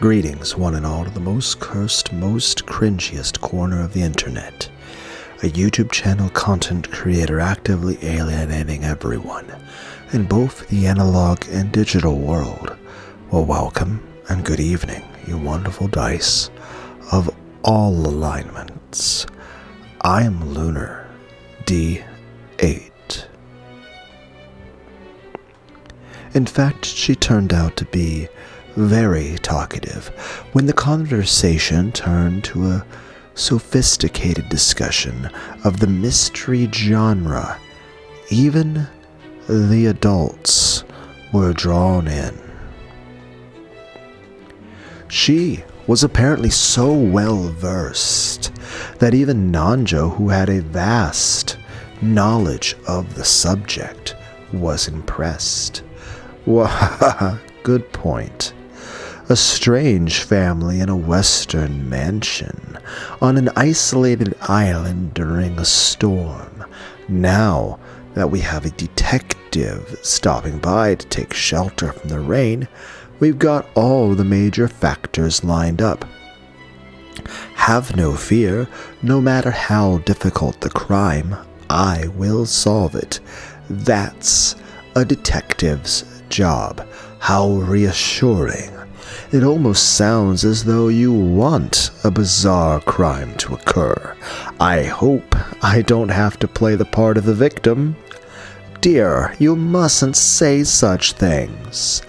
Greetings, one and all, to the most cursed, most cringiest corner of the internet. A YouTube channel content creator actively alienating everyone in both the analog and digital world. Well, welcome and good evening, you wonderful dice of all alignments. I am Lunar, D8. In fact, she turned out to be very talkative when the conversation turned to a sophisticated discussion of the mystery genre. Even the adults were drawn in. She was apparently so well versed that even Nanjo, who had a vast knowledge of the subject, was impressed. Well, good point. A strange family in a western mansion on an isolated island during a storm. Now that we have a detective stopping by to take shelter from the rain, we've got all the major factors lined up. Have no fear, no matter how difficult the crime, I will solve it. That's a detective's job. How reassuring. It almost sounds as though you want a bizarre crime to occur. I hope I don't have to play the part of the victim. Dear, you mustn't say such things.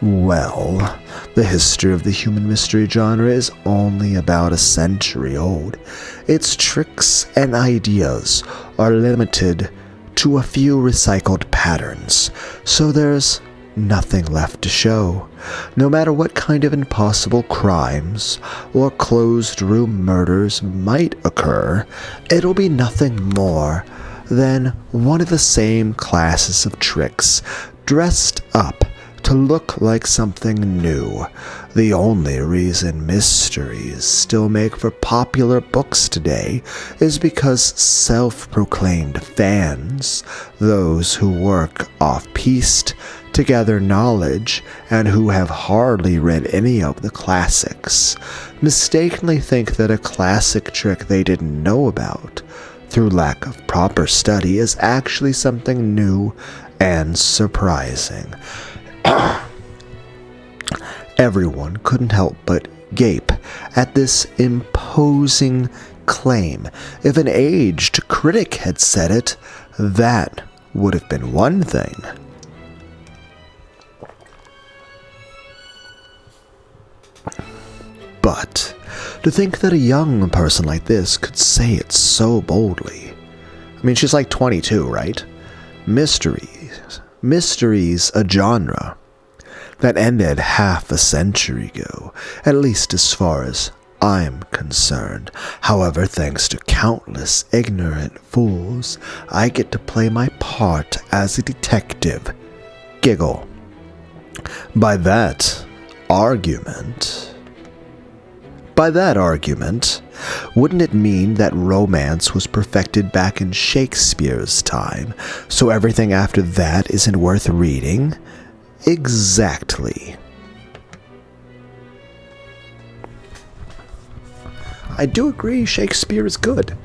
Well, the history of the human mystery genre is only about a century old. Its tricks and ideas are limited to a few recycled patterns, so there's nothing left to show. No matter what kind of impossible crimes or closed-room murders might occur, it'll be nothing more than one of the same classes of tricks dressed up to look like something new. The only reason mysteries still make for popular books today is because self-proclaimed fans, those who work off-piste to gather knowledge and who have hardly read any of the classics, mistakenly think that a classic trick they didn't know about, through lack of proper study, is actually something new and surprising. Everyone couldn't help but gape at this imposing claim. If an aged critic had said it, that would have been one thing. But to think that a young person like this could say it so boldly. I mean, she's like 22, right? Mysteries, a genre that ended half a century ago, at least as far as I'm concerned. However, thanks to countless ignorant fools, I get to play my part as a detective. Giggle. By that argument, wouldn't it mean that romance was perfected back in Shakespeare's time, so everything after that isn't worth reading? Exactly. I do agree Shakespeare is good,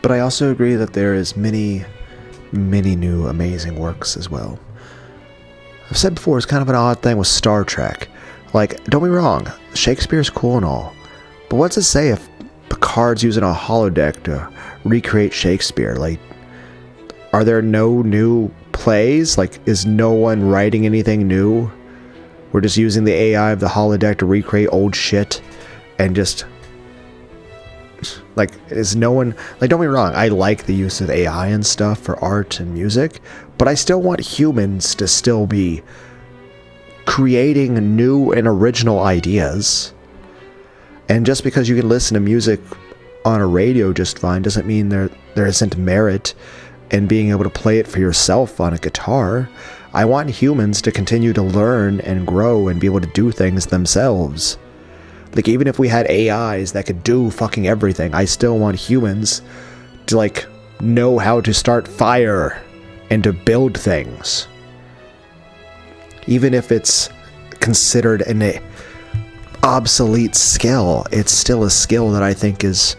but I also agree that there is many new amazing works as well. I've said before, it's kind of an odd thing with Star Trek. Like, don't be wrong, Shakespeare's cool and all, but what's it say if Picard's using a holodeck to recreate Shakespeare? Like, are there no new plays? Like, is no one writing anything new? We're just using the AI of the holodeck to recreate old shit and just... Like, is no one... Like, don't be wrong, I like the use of AI and stuff for art and music, but I still want humans to still be creating new and original ideas. And just because you can listen to music on a radio just fine doesn't mean there isn't merit in being able to play it for yourself on a guitar. I want humans to continue to learn and grow and be able to do things themselves. Like, even if we had AIs that could do fucking everything, I still want humans to, like, know how to start fire and to build things. Even if it's considered obsolete skill. It's still a skill that I think it's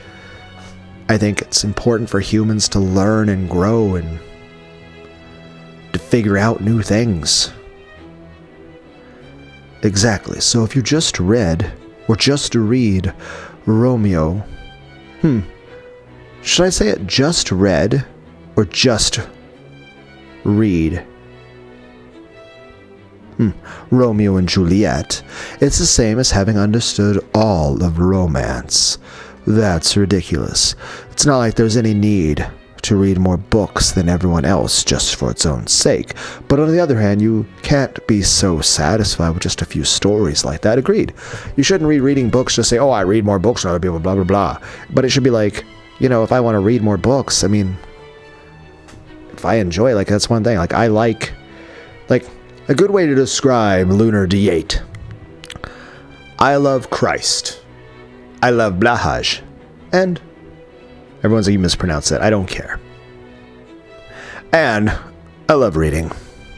important for humans to learn and grow and to figure out new things. Exactly. So if you just read, or just read Romeo, should I say it just read, or just read Romeo and Juliet, it's the same as having understood all of romance. That's ridiculous. It's not like there's any need to read more books than everyone else just for its own sake. But on the other hand, you can't be so satisfied with just a few stories like that. Agreed. You shouldn't read reading books just say, oh, I read more books than other people, blah, blah, blah. But it should be like, you know, if I want to read more books, I mean, if I enjoy, like, that's one thing. Like, I like a good way to describe Lunar D8. I love Christ. I love Blahaj. And everyone's like, you mispronounced it. I don't care. And I love reading.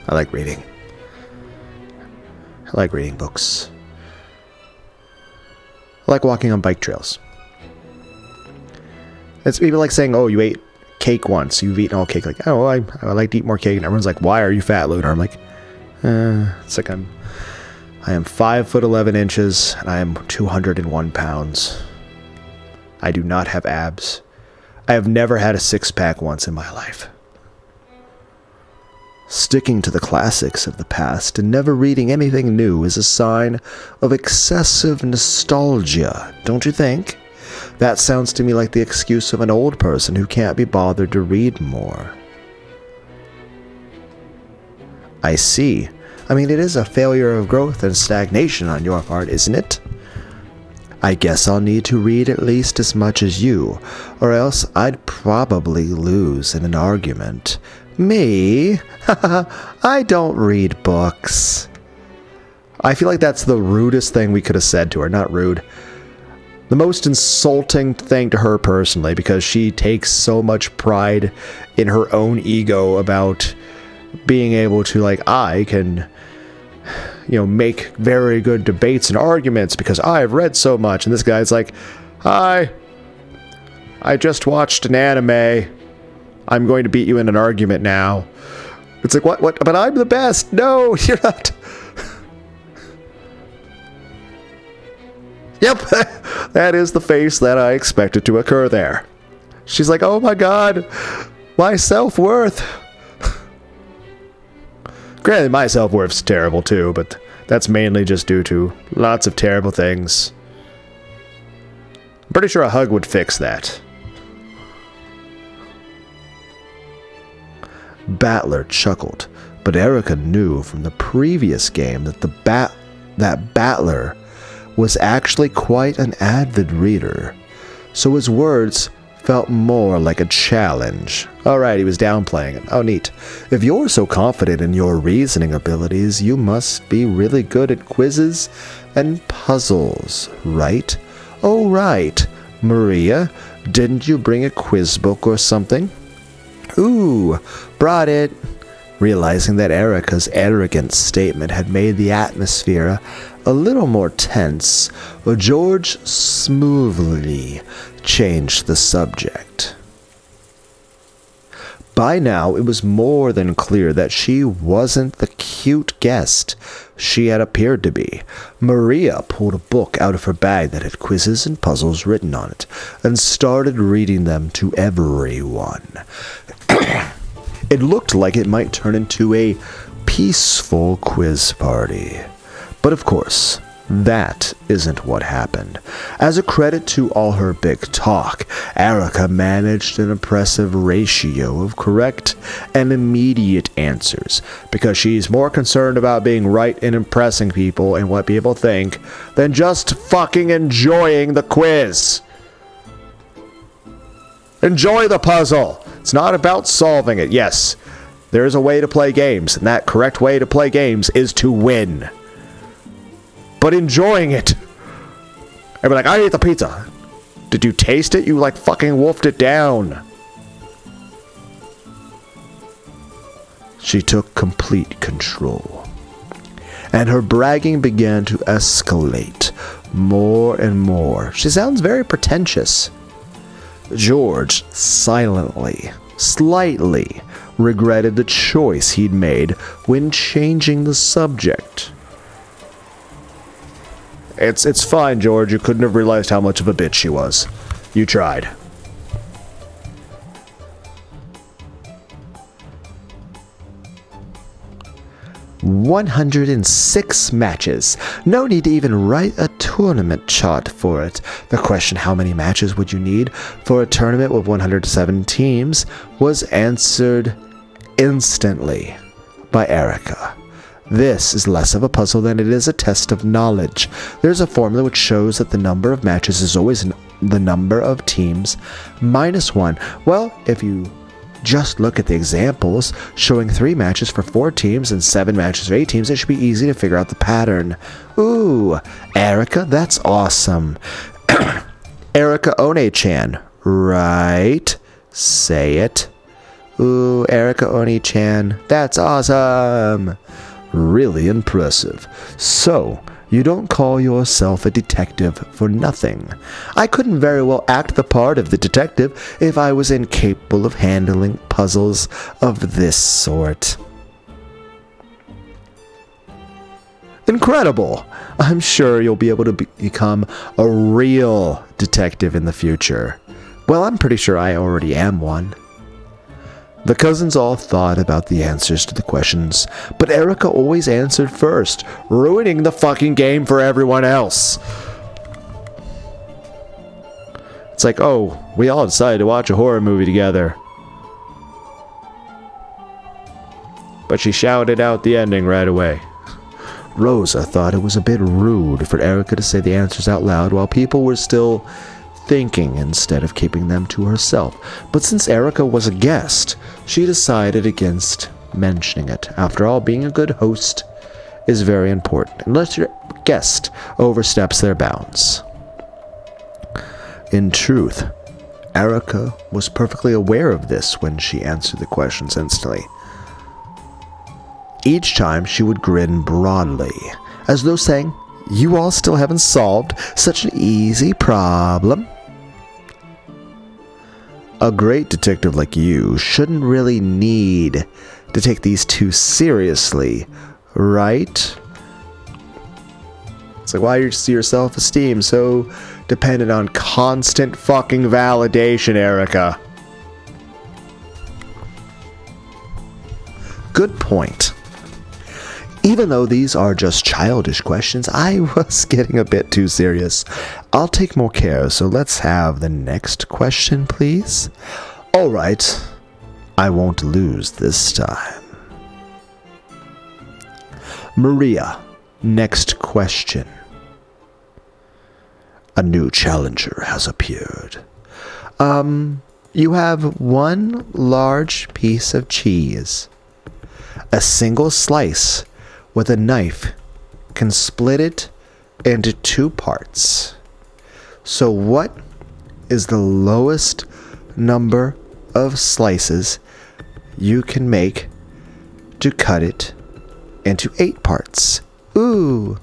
I like reading. I like reading books. I like walking on bike trails. It's people like saying, oh, you ate cake once. You've eaten all cake. Like, oh, I like to eat more cake. And everyone's like, why are you fat, Lunar? I'm like, it's like I am 5'11" and I am 201 pounds. I do not have abs. I have never had a six-pack once in my life. Sticking to the classics of the past and never reading anything new is a sign of excessive nostalgia, don't you think? That sounds to me like the excuse of an old person who can't be bothered to read more. I see. I mean, it is a failure of growth and stagnation on your part, isn't it? I guess I'll need to read at least as much as you, or else I'd probably lose in an argument. Me? I don't read books. I feel like that's the rudest thing we could have said to her. Not rude. The most insulting thing to her personally, because she takes so much pride in her own ego about being able to, like, I can, you know, make very good debates and arguments because I've read so much. And this guy's like, hi, I just watched an anime. I'm going to beat you in an argument now. It's like, what? But I'm the best. No, you're not. Yep, that is the face that I expected to occur there. She's like, oh my god, my self-worth. Granted, my self-worth's terrible too, but that's mainly just due to lots of terrible things. I'm pretty sure a hug would fix that. Battler chuckled, but Erica knew from the previous game that that Battler was actually quite an avid reader, so his words felt more like a challenge. Alright, he was downplaying it. Oh, neat. If you're so confident in your reasoning abilities, you must be really good at quizzes and puzzles, right? Oh, right. Maria, didn't you bring a quiz book or something? Ooh, brought it. Realizing that Erica's arrogant statement had made the atmosphere a little more tense, George smoothly changed the subject. By now, it was more than clear that she wasn't the cute guest she had appeared to be. Maria pulled a book out of her bag that had quizzes and puzzles written on it, and started reading them to everyone. It looked like it might turn into a peaceful quiz party. But of course, that isn't what happened. As a credit to all her big talk, Erica managed an impressive ratio of correct and immediate answers, because she's more concerned about being right and impressing people and what people think than just fucking enjoying the quiz. Enjoy the puzzle. It's not about solving it. Yes, there is a way to play games, and that correct way to play games is to win. But enjoying it. I'd be like, I ate the pizza. Did you taste it? You like fucking wolfed it down. She took complete control, and her bragging began to escalate more and more. She sounds very pretentious. George silently, slightly regretted the choice he'd made when changing the subject. It's fine, George. You couldn't have realized how much of a bitch she was. You tried. "106 matches. No need to even write a tournament chart for it. The question, how many matches would you need for a tournament with 107 teams, was answered instantly by Erica. This is less of a puzzle than it is a test of knowledge. There's a formula which shows that the number of matches is always the number of teams minus 1. Well, if you just look at the examples showing 3 matches for 4 teams and 7 matches for 8 teams, it should be easy to figure out the pattern. Ooh, Erica, that's awesome. Erica One-chan, right? Say it. Ooh, Erica One-chan, that's awesome. Really impressive. So, you don't call yourself a detective for nothing. I couldn't very well act the part of the detective if I was incapable of handling puzzles of this sort. Incredible! I'm sure you'll be able to become a real detective in the future. Well, I'm pretty sure I already am one. The cousins all thought about the answers to the questions, but Erica always answered first, ruining the fucking game for everyone else. It's like, oh, we all decided to watch a horror movie together. But she shouted out the ending right away. Rosa thought it was a bit rude for Erica to say the answers out loud while people were still thinking instead of keeping them to herself. But since Erica was a guest, she decided against mentioning it. After all, being a good host is very important, unless your guest oversteps their bounds. In truth, Erica was perfectly aware of this when she answered the questions instantly. Each time she would grin broadly, as though saying, "You all still haven't solved such an easy problem." A great detective like you shouldn't really need to take these too seriously, right? It's like, why is your self-esteem so dependent on constant fucking validation, Erica? Good point. Even though these are just childish questions, I was getting a bit too serious. I'll take more care, so let's have the next question, please. Alright, I won't lose this time. Maria, next question. A new challenger has appeared. You have one large piece of cheese. A single slice with a knife can split it into 2 parts. So what is the lowest number of slices you can make to cut it into 8 parts? Ooh.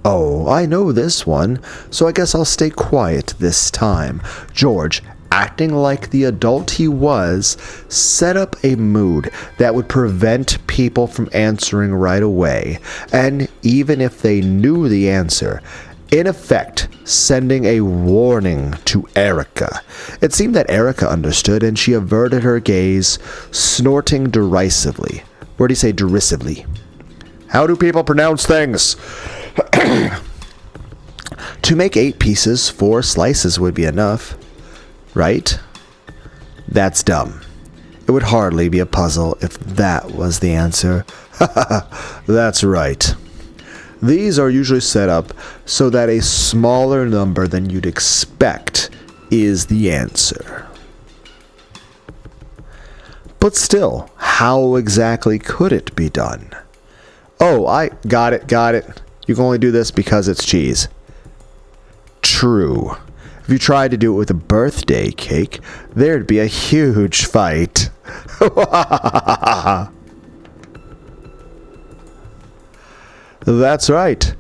Oh, I know this one, so I guess I'll stay quiet this time. George, acting like the adult he was, set up a mood that would prevent people from answering right away, and even if they knew the answer, in effect, sending a warning to Erica. It seemed that Erica understood, and she averted her gaze, snorting derisively. Where do you say derisively? How do people pronounce things? To make 8 pieces, 4 slices would be enough. Right? That's dumb. It would hardly be a puzzle if that was the answer. That's right. These are usually set up so that a smaller number than you'd expect is the answer. But still, how exactly could it be done? Oh, I got it. You can only do this because it's cheese. True. If you tried to do it with a birthday cake, there'd be a huge fight. That's right.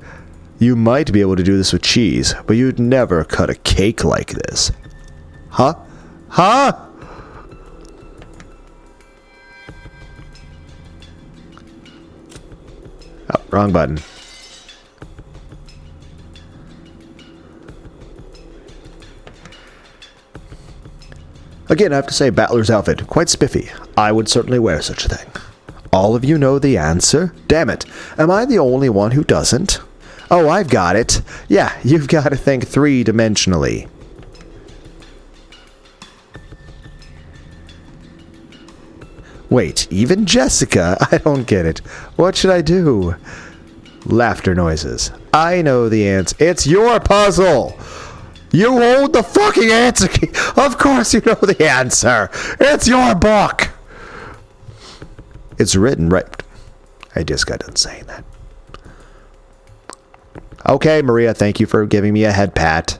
You might be able to do this with cheese, but you'd never cut a cake like this. Huh? Huh? Oh, wrong button. Again, I have to say, Battler's outfit, quite spiffy. I would certainly wear such a thing. All of you know the answer? Damn it, am I the only one who doesn't? Oh, I've got it. Yeah, you've got to think three-dimensionally. Wait, even Jessica? I don't get it. What should I do? Laughter noises. I know the answer. It's your puzzle! You hold the fucking answer key! Of course you know the answer! It's your book! It's written right... I just got done saying that. Okay, Maria, thank you for giving me a head pat.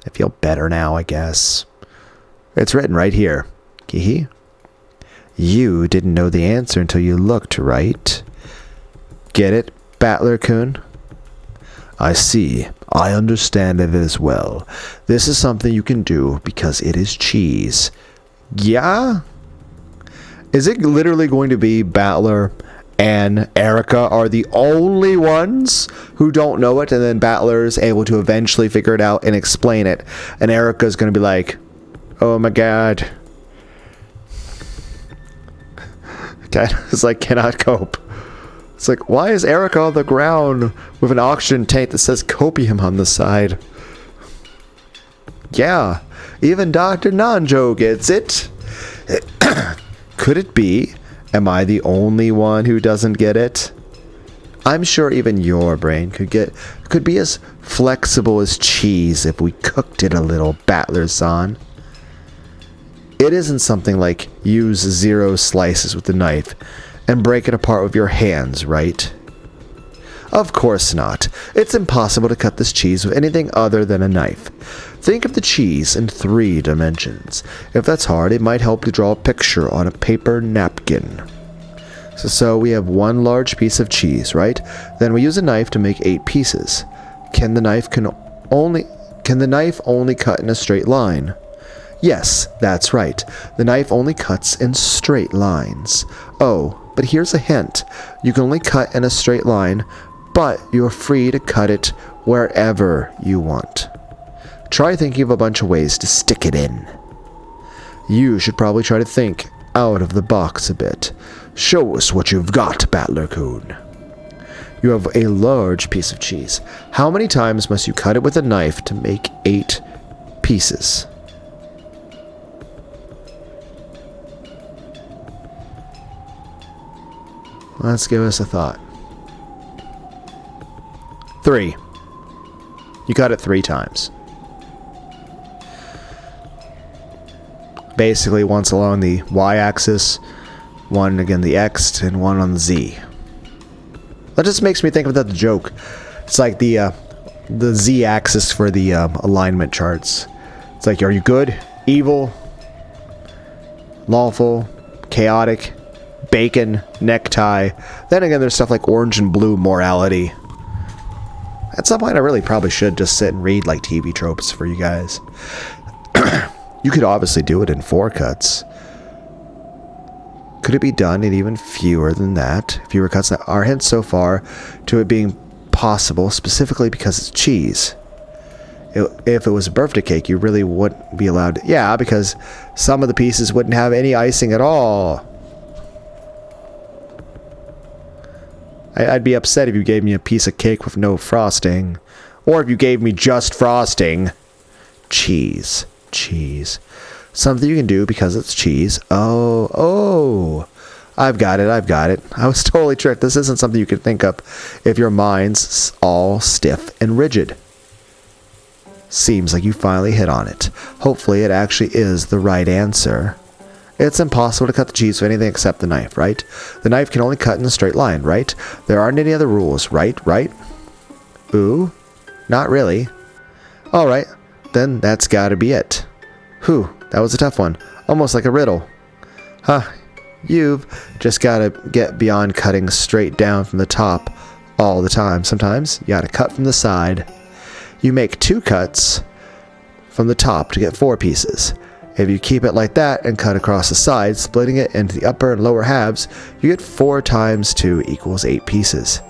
I feel better now, I guess. It's written right here. Kihi? You didn't know the answer until you looked, right? Get it, Battler-kun? I see. I understand it as well. This is something you can do because it is cheese. Yeah? Is it literally going to be Battler and Erica are the only ones who don't know it, and then Battler is able to eventually figure it out and explain it, and Erica's going to be like, oh my god. It's like, cannot cope. It's like, why is Erica on the ground with an oxygen tank that says copium on the side? Yeah, even Dr. Nanjo gets it. Could it be? Am I the only one who doesn't get it? I'm sure even your brain could be as flexible as cheese if we cooked it a little, Battler-san. It isn't something like use 0 slices with the knife and break it apart with your hands, right? Of course not. It's impossible to cut this cheese with anything other than a knife. Think of the cheese in 3 dimensions. If that's hard, it might help to draw a picture on a paper napkin. So we have 1 large piece of cheese, right? Then we use a knife to make 8 pieces. Can the knife only cut in a straight line? Yes, that's right. The knife only cuts in straight lines. Oh, but here's a hint. You can only cut in a straight line, but you're free to cut it wherever you want. Try thinking of a bunch of ways to stick it in. You should probably try to think out of the box a bit. Show us what you've got, Battler-kun. You have a large piece of cheese. How many times must you cut it with a knife to make 8 pieces? Let's give us a thought. 3. You cut it 3 times. Basically, once along the y-axis, 1 again the x, and 1 on the z. That just makes me think of that joke. It's like the z-axis for the alignment charts. It's like, are you good, evil, lawful, chaotic, bacon, necktie. Then again, there's stuff like orange and blue morality. At some point, I really probably should just sit and read like TV tropes for you guys. You could obviously do it in 4 cuts. Could it be done in even fewer than that? Fewer cuts. Our hints so far to it being possible, specifically because it's cheese. If it was a birthday cake, you really wouldn't be allowed to. Yeah, because some of the pieces wouldn't have any icing at all. I'd be upset if you gave me a piece of cake with no frosting. Or if you gave me just frosting. Cheese. Cheese. Something you can do because it's cheese. Oh. I've got it. I was totally tricked. This isn't something you can think of if your mind's all stiff and rigid. Seems like you finally hit on it. Hopefully it actually is the right answer. It's impossible to cut the cheese with anything except the knife, right? The knife can only cut in a straight line, right? There aren't any other rules, right? Ooh, not really. Alright, then that's gotta be it. Whew, that was a tough one. Almost like a riddle. Huh, you've just gotta get beyond cutting straight down from the top all the time. Sometimes you gotta cut from the side. You make 2 cuts from the top to get 4 pieces. If you keep it like that and cut across the side, splitting it into the upper and lower halves, you get 4 times 2 equals 8 pieces.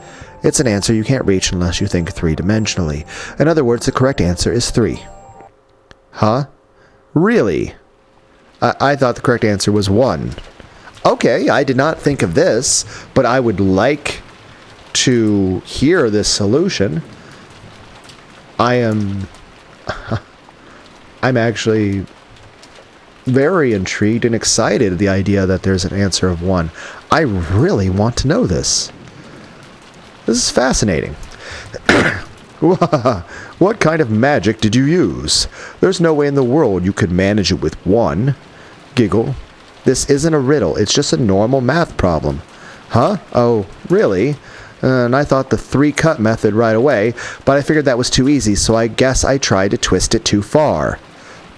It's an answer you can't reach unless you think 3-dimensionally. In other words, the correct answer is 3. Huh? Really? I thought the correct answer was 1. Okay, I did not think of this, but I would like to hear this solution. I'm actually very intrigued and excited at the idea that there's an answer of 1. I really want to know this. This is fascinating. What kind of magic did you use? There's no way in the world you could manage it with 1. Giggle. This isn't a riddle, it's just a normal math problem. Huh? Oh, really? And I thought the 3-cut method right away, but I figured that was too easy, so I guess I tried to twist it too far.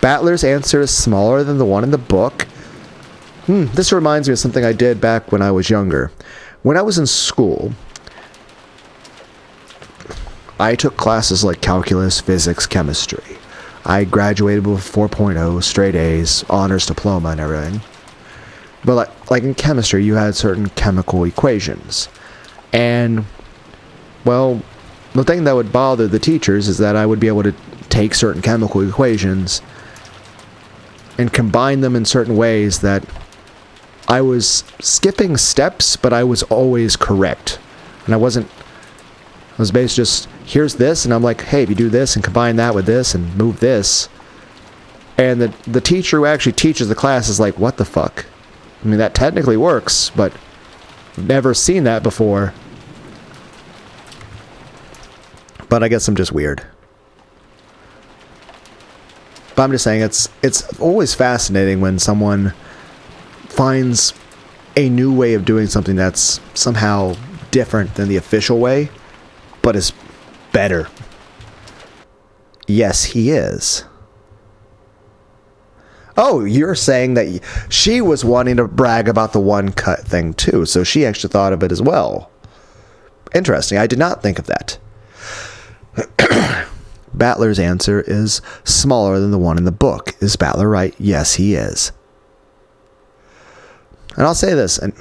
Battler's answer is smaller than the one in the book. This reminds me of something I did back when I was younger. When I was in school, I took classes like calculus, physics, chemistry. I graduated with 4.0, straight A's, honors diploma and everything. But like in chemistry, you had certain chemical equations. And, well, the thing that would bother the teachers is that I would be able to take certain chemical equations and combine them in certain ways that I was skipping steps, but I was always correct. And I was basically just, here's this, and I'm like, hey, if you do this and combine that with this and move this. And the teacher who actually teaches the class is like, what the fuck? I mean, that technically works, but I've never seen that before. But I guess I'm just weird. But I'm just saying, it's always fascinating when someone finds a new way of doing something that's somehow different than the official way, but is better. Yes, he is. Oh, you're saying that she was wanting to brag about the 1-cut thing too, so she actually thought of it as well. Interesting, I did not think of that. Battler's answer is smaller than the one in the book. Is Battler right? Yes, he is. And I'll say this, and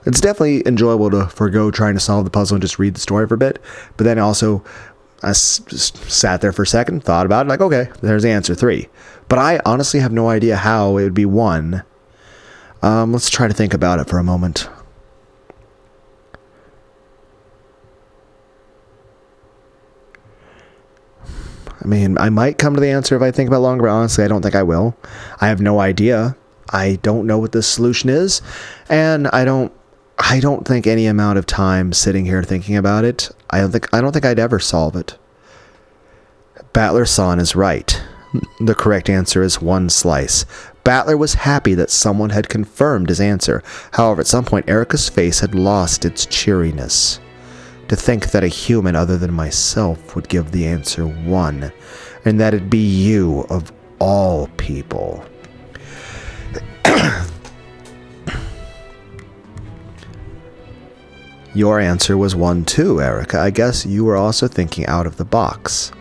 it's definitely enjoyable to forgo trying to solve the puzzle and just read the story for a bit, but then also I just sat there for a second, thought about it, like, okay, there's the answer, 3. But I honestly have no idea how it would be 1. Let's try to think about it for a moment. I mean, I might come to the answer if I think about it longer, but honestly, I don't think I will. I have no idea. I don't know what the solution is, and I don't think any amount of time sitting here thinking about it, I don't think I'd ever solve it. Battler-san is right. The correct answer is 1 slice. Battler was happy that someone had confirmed his answer. However, at some point, Erica's face had lost its cheeriness. To think that a human other than myself would give the answer 1, and that it'd be you of all people. Your answer was 1 too, Erica. I guess you were also thinking out of the box.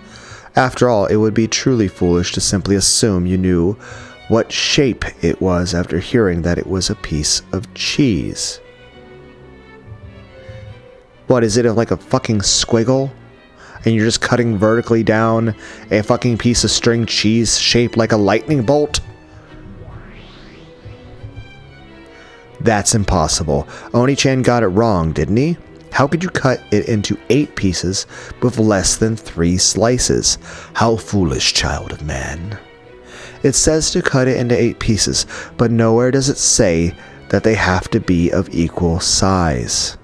After all, it would be truly foolish to simply assume you knew what shape it was after hearing that it was a piece of cheese. What, is it like a fucking squiggle? And you're just cutting vertically down a fucking piece of string cheese shaped like a lightning bolt? That's impossible. Oni-chan got it wrong, didn't he? How could you cut it into 8 pieces with less than 3 slices? How foolish, child of man. It says to cut it into 8 pieces, but nowhere does it say that they have to be of equal size.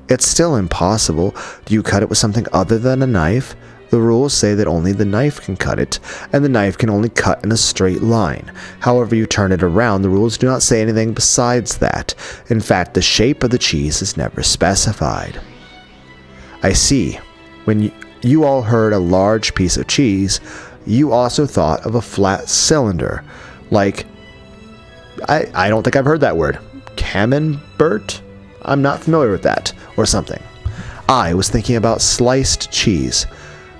It's still impossible. Do you cut it with something other than a knife? The rules say that only the knife can cut it, and the knife can only cut in a straight line. However you turn it around, the rules do not say anything besides that. In fact, the shape of the cheese is never specified. I see. When you all heard a large piece of cheese, you also thought of a flat cylinder. Like, I don't think I've heard that word. camembert? I'm not familiar with that, or something. I was thinking about sliced cheese,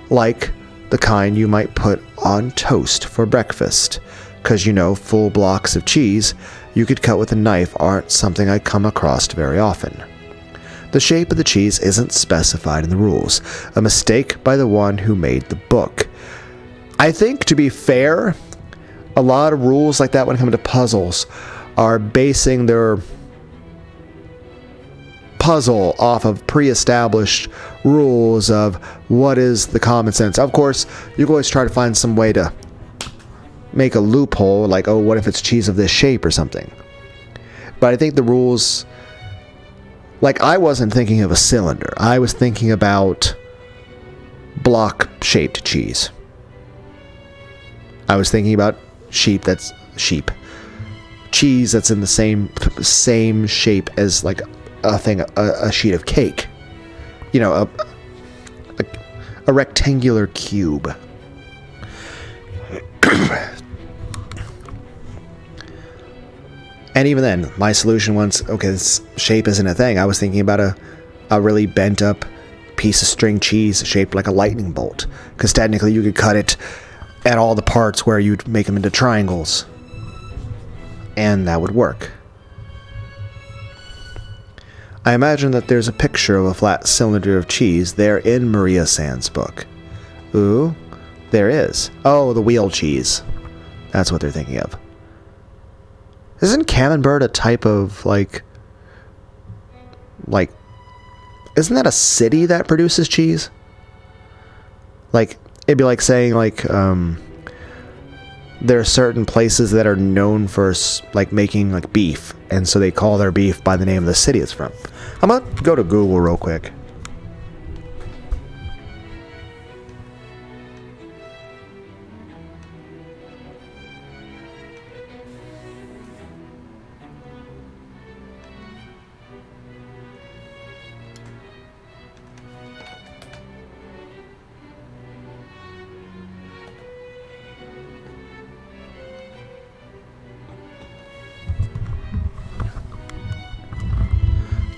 like the kind you might put on toast for breakfast, 'cause full blocks of cheese you could cut with a knife aren't something I come across very often. The shape of the cheese isn't specified in the rules, a mistake by the one who made the book. I think, to be fair, a lot of rules like that when it comes to puzzles are basing their puzzle off of pre-established rules of what is the common sense. Of course, you can always try to find some way to make a loophole, like, oh, what if it's cheese of this shape or something? But I think the rules, like, I wasn't thinking of a cylinder. I was thinking about block-shaped cheese. I was thinking about cheese that's in the same shape as like a sheet of cake. A rectangular cube. And even then, my solution once, okay, this shape isn't a thing. I was thinking about a really bent up piece of string cheese shaped like a lightning bolt, because technically you could cut it at all the parts where you'd make them into triangles, and that would work. I imagine that there's a picture of a flat cylinder of cheese there in Maria Sand's book. Ooh, there is. Oh, the wheel cheese. That's what they're thinking of. Isn't camembert a type of, like, isn't that a city that produces cheese? Like, it'd be like saying, like, there are certain places that are known for, like, making, like, beef, and so they call their beef by the name of the city it's from. I'm gonna go to Google real quick.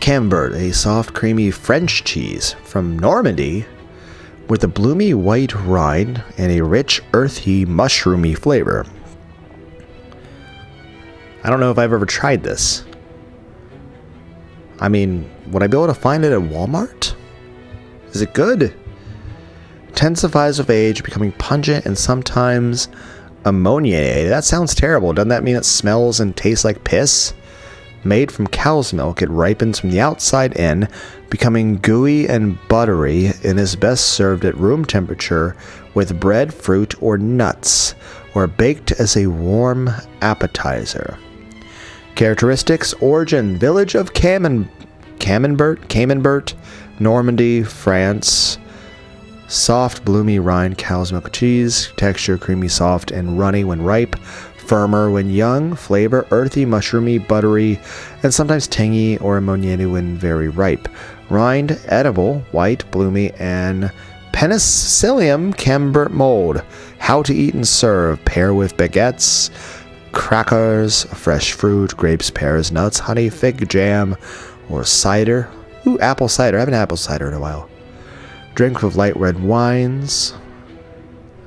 Camembert, a soft, creamy French cheese from Normandy with a bloomy white rind and a rich, earthy, mushroomy flavor. I don't know if I've ever tried this. I mean, would I be able to find it at Walmart? Is it good? Intensifies with age, becoming pungent and sometimes ammoniated. That sounds terrible. Doesn't that mean it smells and tastes like piss? Made from cow's milk, it ripens from the outside in, becoming gooey and buttery and is best served at room temperature with bread, fruit, or nuts, or baked as a warm appetizer. Characteristics: origin, village of Camembert, Normandy, France. Soft, bloomy rind, cow's milk cheese. Texture, creamy, soft, and runny when ripe. Firmer when young. Flavor, earthy, mushroomy, buttery, and sometimes tangy or ammoniated when very ripe. Rind, edible, white, bloomy, and penicillium camembert mold. How to eat and serve. Pair with baguettes, crackers, fresh fruit, grapes, pears, nuts, honey, fig jam, or cider. Ooh, apple cider. I haven't had apple cider in a while. Drink with light red wines.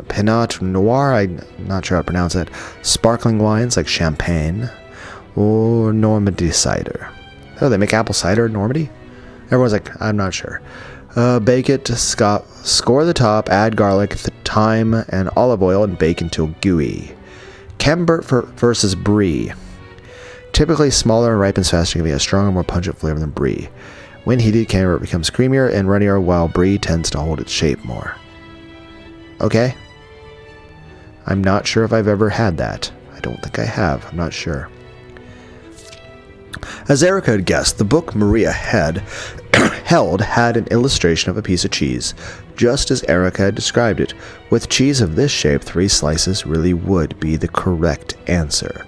Pinot Noir, I'm not sure how to pronounce it. Sparkling wines like champagne. Or Normandy cider. Oh, they make apple cider in Normandy? Everyone's like, I'm not sure. Bake it, score the top, add garlic, thyme, and olive oil, and bake until gooey. Camembert versus Brie. Typically smaller and ripens faster, giving a stronger, more pungent flavor than Brie. When heated, Camembert becomes creamier and runnier, while Brie tends to hold its shape more. Okay. I'm not sure if I've ever had that. I don't think I have. I'm not sure. As Erica had guessed, the book Maria had had an illustration of a piece of cheese, just as Erica had described it. With cheese of this shape, 3 slices really would be the correct answer.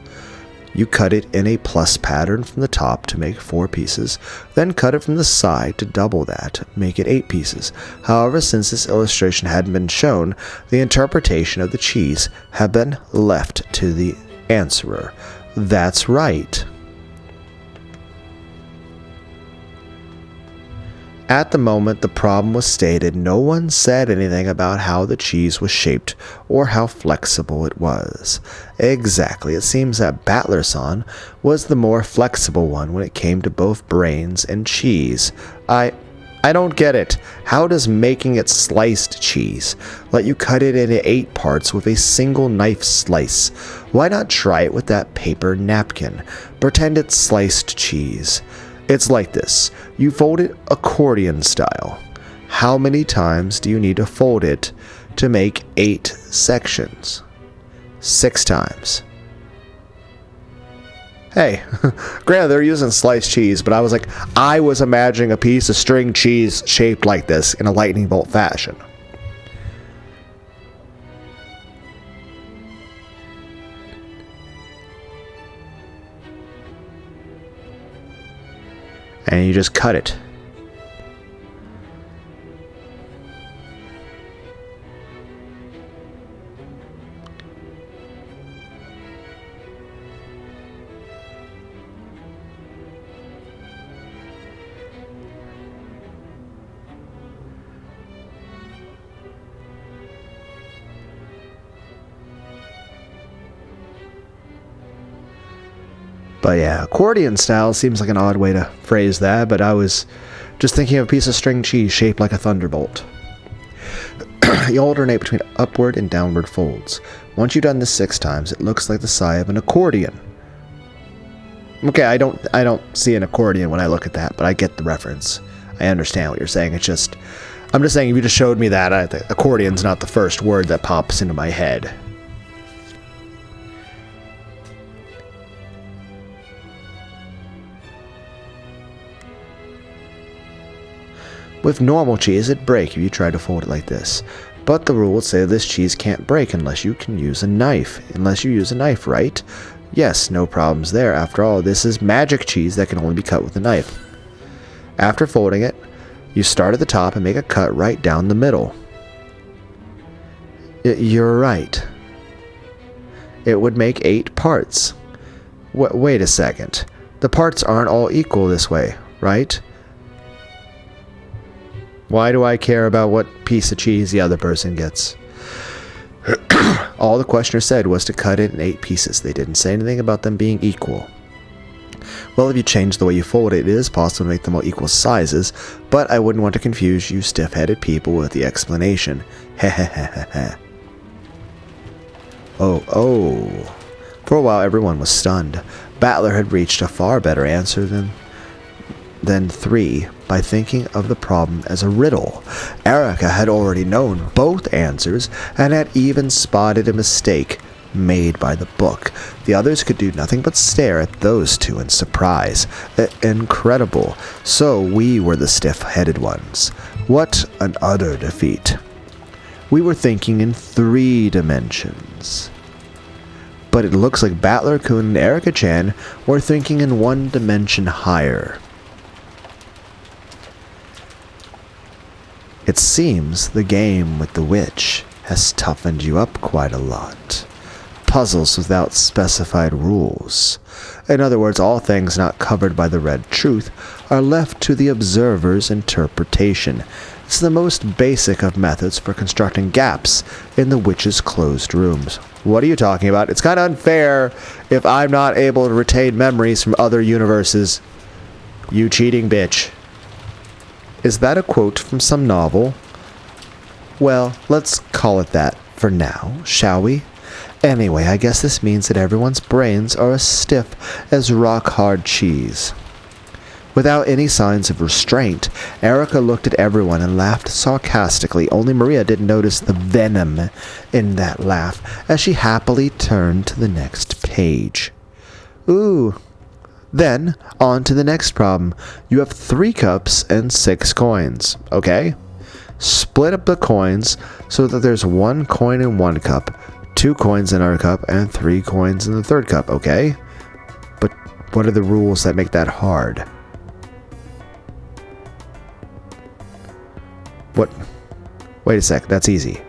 You cut it in a plus pattern from the top to make 4 pieces, then cut it from the side to double that, make it 8 pieces. However, since this illustration hadn't been shown, the interpretation of the cheese had been left to the answerer. That's right. At the moment the problem was stated, no one said anything about how the cheese was shaped or how flexible it was. Exactly, it seems that Battler-san was the more flexible one when it came to both brains and cheese. I don't get it. How does making it sliced cheese let you cut it into 8 parts with a single knife slice? Why not try it with that paper napkin? Pretend it's sliced cheese. It's like this. You fold it accordion style. How many times do you need to fold it to make 8 sections? 6 times. Hey, granted they're using sliced cheese, but I was imagining a piece of string cheese shaped like this in a lightning bolt fashion. And you just cut it. But yeah, accordion style seems like an odd way to phrase that, but I was just thinking of a piece of string cheese shaped like a thunderbolt. You alternate between upward and downward folds. Once you've done this 6 times, it looks like the side of an accordion. Okay, I don't see an accordion when I look at that, but I get the reference. I understand what you're saying. I'm just saying if you just showed me that, accordion's not the first word that pops into my head. With normal cheese, it'd break if you tried to fold it like this. But the rules say this cheese can't break unless you can use a knife. Unless you use a knife, right? Yes, no problems there. After all, this is magic cheese that can only be cut with a knife. After folding it, you start at the top and make a cut right down the middle. You're right. It would make 8 parts. Wait a second. The parts aren't all equal this way, right? Why do I care about what piece of cheese the other person gets? All the questioner said was to cut it in 8 pieces. They didn't say anything about them being equal. Well, if you change the way you fold it, it is possible to make them all equal sizes, but I wouldn't want to confuse you stiff-headed people with the explanation. Heh. Oh. For a while, everyone was stunned. Battler had reached a far better answer than 3 by thinking of the problem as a riddle. Erica had already known both answers and had even spotted a mistake made by the book. The others could do nothing but stare at those two in surprise. Incredible. So we were the stiff-headed ones. What an utter defeat. We were thinking in 3 dimensions. But it looks like Battler-kun and Erica-chan were thinking in 1 dimension higher. It seems the game with the witch has toughened you up quite a lot. Puzzles without specified rules. In other words, all things not covered by the red truth are left to the observer's interpretation. It's the most basic of methods for constructing gaps in the witch's closed rooms. What are you talking about? It's kind of unfair if I'm not able to retain memories from other universes. You cheating bitch. Is that a quote from some novel? Well, let's call it that for now, shall we? Anyway, I guess this means that everyone's brains are as stiff as rock-hard cheese. Without any signs of restraint, Erica looked at everyone and laughed sarcastically. Only Maria didn't notice the venom in that laugh as she happily turned to the next page. Ooh. Then, on to the next problem. You have 3 cups and 6 coins, okay? Split up the coins so that there's 1 coin in 1 cup, 2 coins in our cup, and 3 coins in the 3rd cup, okay? But what are the rules that make that hard? What? Wait a sec, that's easy.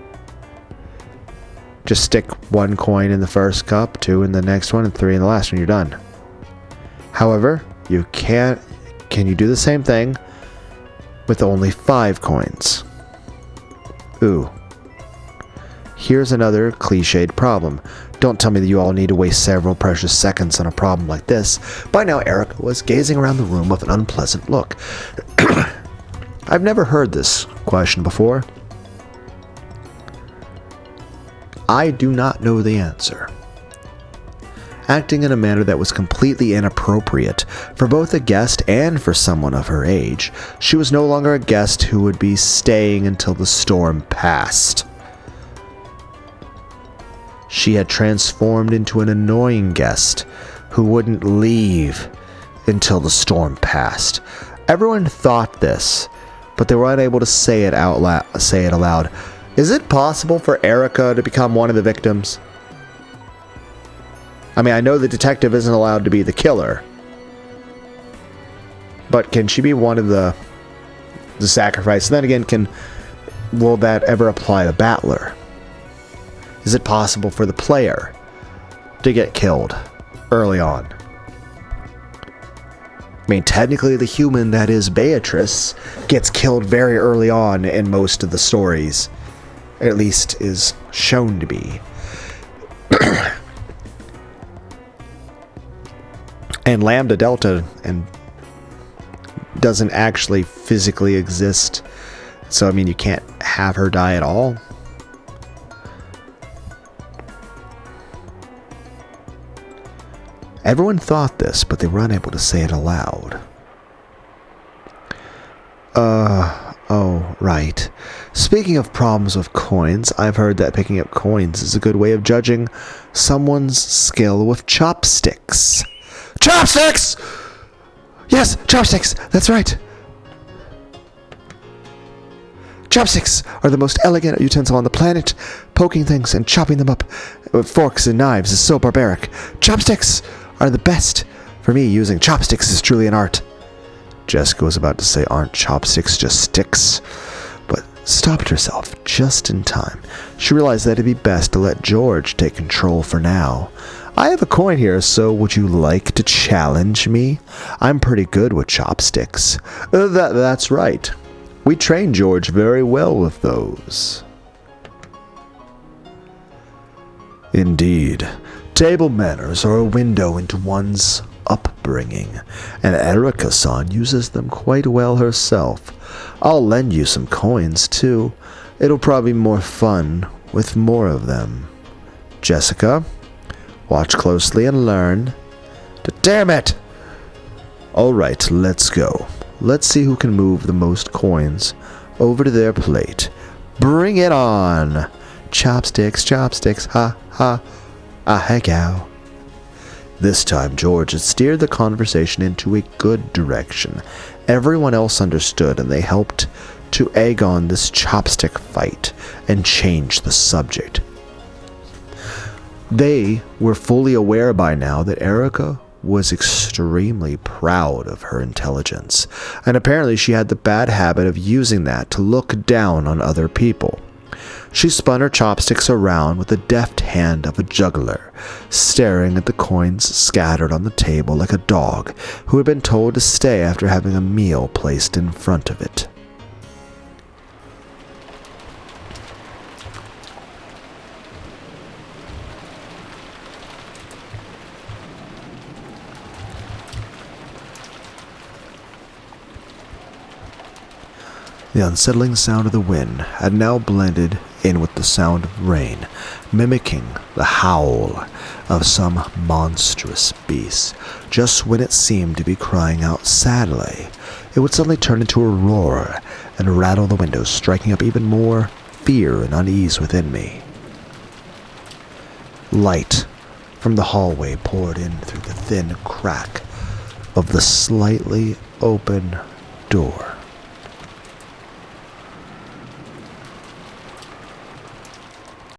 Just stick 1 coin in the 1st cup, 2 in the next one, and 3 in the last one, you're done. However, you can't... Can you do the same thing with only 5 coins. Ooh. Here's another cliched problem. Don't tell me that you all need to waste several precious seconds on a problem like this. By now, Erica was gazing around the room with an unpleasant look. I've never heard this question before. I do not know the answer. Acting in a manner that was completely inappropriate for both a guest and for someone of her age, she was no longer a guest who would be staying until the storm passed. She had transformed into an annoying guest who wouldn't leave until the storm passed. Everyone thought this, but they were unable to say it aloud. Is it possible for Erica to become one of the victims? I mean, I know the detective isn't allowed to be the killer, but can she be one of the sacrifice? Then again, will that ever apply to Battler? Is it possible for the player to get killed early on? I mean, technically the human that is Beatrice gets killed very early on in most of the stories. At least is shown to be. And Lambda Delta doesn't actually physically exist. So, I mean, you can't have her die at all. Everyone thought this, but they were unable to say it aloud. Oh, right. Speaking of problems with coins, I've heard that picking up coins is a good way of judging someone's skill with chopsticks. Chopsticks! Yes, chopsticks! That's right. Chopsticks are the most elegant utensil on the planet. Poking things and chopping them up with forks and knives is so barbaric. Chopsticks are the best. For me, using chopsticks is truly an art. Jessica was about to say, aren't chopsticks just sticks? But stopped herself just in time. She realized that it'd be best to let George take control for now. I have a coin here, so would you like to challenge me? I'm pretty good with chopsticks. That's right. We trained George very well with those. Indeed. Table manners are a window into one's upbringing, and Erica-san uses them quite well herself. I'll lend you some coins, too. It'll probably be more fun with more of them. Jessica, watch closely and learn. Damn it! Alright, let's go. Let's see who can move the most coins over to their plate. Bring it on! Chopsticks, chopsticks, ha, ha. Heck ow. This time, George had steered the conversation into a good direction. Everyone else understood, and they helped to egg on this chopstick fight and change the subject. They were fully aware by now that Erica was extremely proud of her intelligence, and apparently she had the bad habit of using that to look down on other people. She spun her chopsticks around with the deft hand of a juggler, staring at the coins scattered on the table like a dog who had been told to stay after having a meal placed in front of it. The unsettling sound of the wind had now blended in with the sound of rain, mimicking the howl of some monstrous beast. Just when it seemed to be crying out sadly, it would suddenly turn into a roar and rattle the windows, striking up even more fear and unease within me. Light from the hallway poured in through the thin crack of the slightly open door.